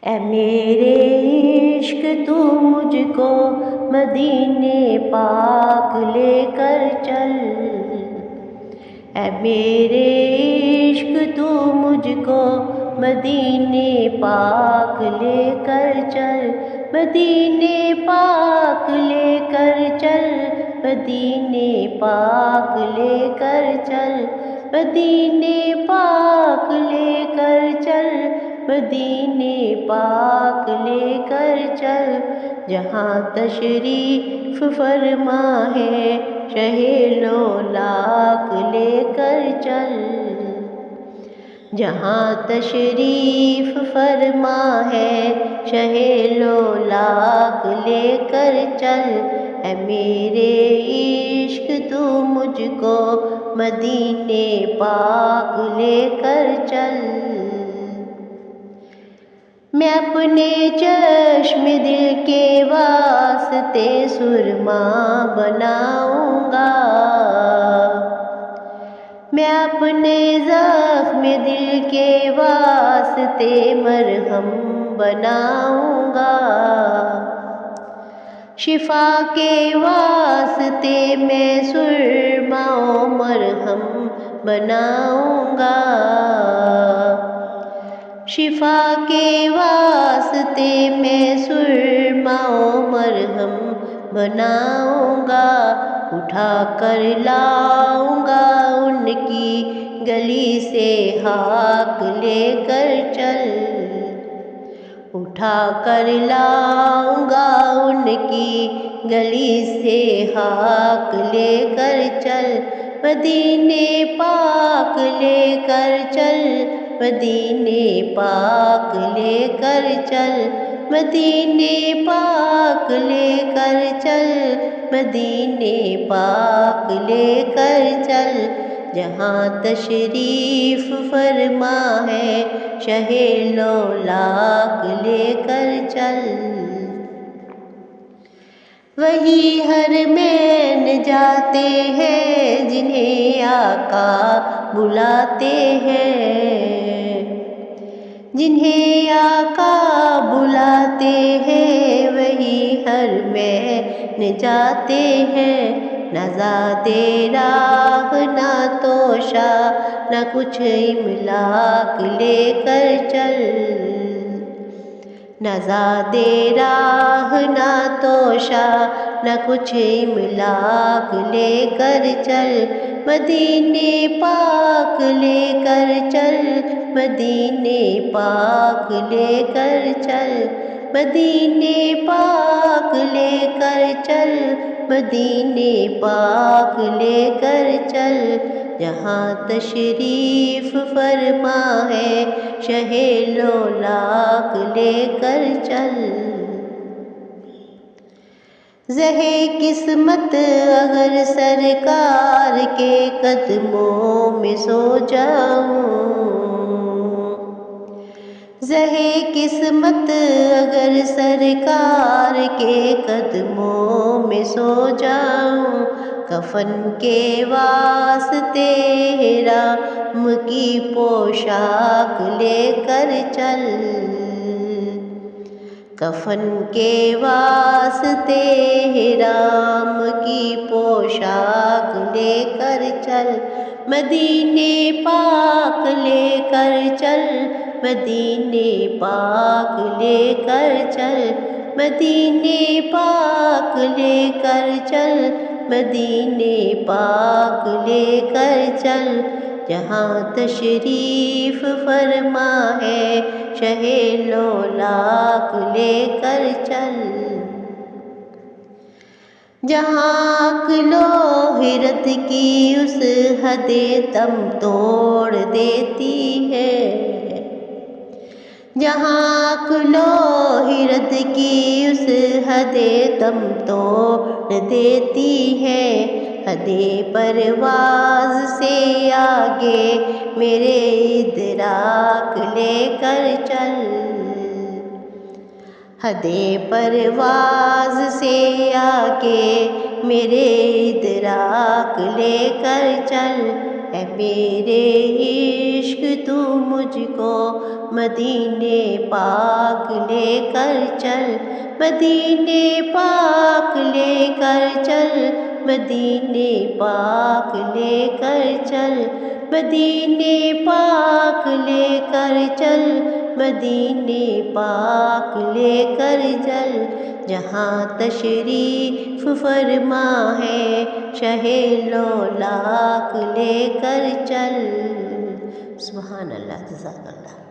اے میرے عشق تو مجھ کو مدینے پاک لے کر چل، اے میرے عشق تو مجھ کو مدینے پاک لے کر چل، مدینے پاک لے کر چل، مدینے پاک لے کر چل، مدینے پاک لے کر چل، مدینے پاک لے کر چل، جہاں تشریف فرما ہے شہ لولاک لے کر چل، جہاں تشریف فرما ہے شہ لولاک لے کر چل، اے میرے عشق تو مجھ کو مدینے پاک لے کر چل، میں اپنے چشم دل کے واسطے سرما بناؤں گا، میں اپنے زخم دل کے واسطے مرہم بناؤں گا، شفا کے واسطے میں سرما و مرہم بناؤں گا، شفا کے واسطے میں سرما و مرہم بناؤں گا، اٹھا کر لاؤں گا ان کی گلی سے ہاک لے کر چل، اٹھا کر لاؤں گا ان کی گلی سے ہاک لے کر چل، مدینے پاک لے کر چل، مدینے پاک لے کر چل، مدینے پاک لے کر چل، مدینے پاک لے کر چل، جہاں تشریف فرما ہے شہ لولاک لے کر چل، وہی حرمین جاتے ہیں جنہیں آقا بلاتے ہیں، جنہیں آقا بلاتے ہیں وہی حرمین جاتے ہیں، نہ زادِ راہ نہ توشہ نہ کچھ املاک لے کر چل، نہ زادِ راہ نہ توشہ نہ کچھ املاک لے کر چل، مدینے پاک لے کر چل، مدینے پاک لے کر چل، مدینے پاک لے کر چل، مدینے پاک لے کر چل، جہاں تشریف فرما ہے شہ لولاک لے کر چل، زہِ قسمت اگر سرکار کے قدموں میں سو جاؤں، زہِ قسمت اگر سرکار کے قدموں میں سو جاؤں، کفن کے واسطے رام کی پوشاک لے کر چل، کفن کے واسطے رام کی پوشاک لے کر چل، مدینے پاک لے کر چل، مدینے پاک لے کر چل، مدینے پاک لے کر چل، مدینے پاک لے کر چل، جہاں تشریف فرما ہے شہ لولاک لے کر چل، جہاں عقل و حیرت کی اس حد تم توڑ دیتی ہے، جہاں عقل و حیرت کی اس حد تم توڑ دیتی ہے، حد پرواز سے آگے میرے ادراک لے کر چل، حد پرواز سے آگے میرے ادراک لے کر چل، اے میرے عشق تو مجھ کو مدینے پاک پاک لے کر چل، مدینے پاک لے کر چل، مدینے پاک لے کر چل، مدینے پاک لے کر چل، مدینے پاک لے کر چل، جہاں تشریف فرما ہے شہ لولاک لے کر چل۔ سبحان اللہ، جزاک اللہ۔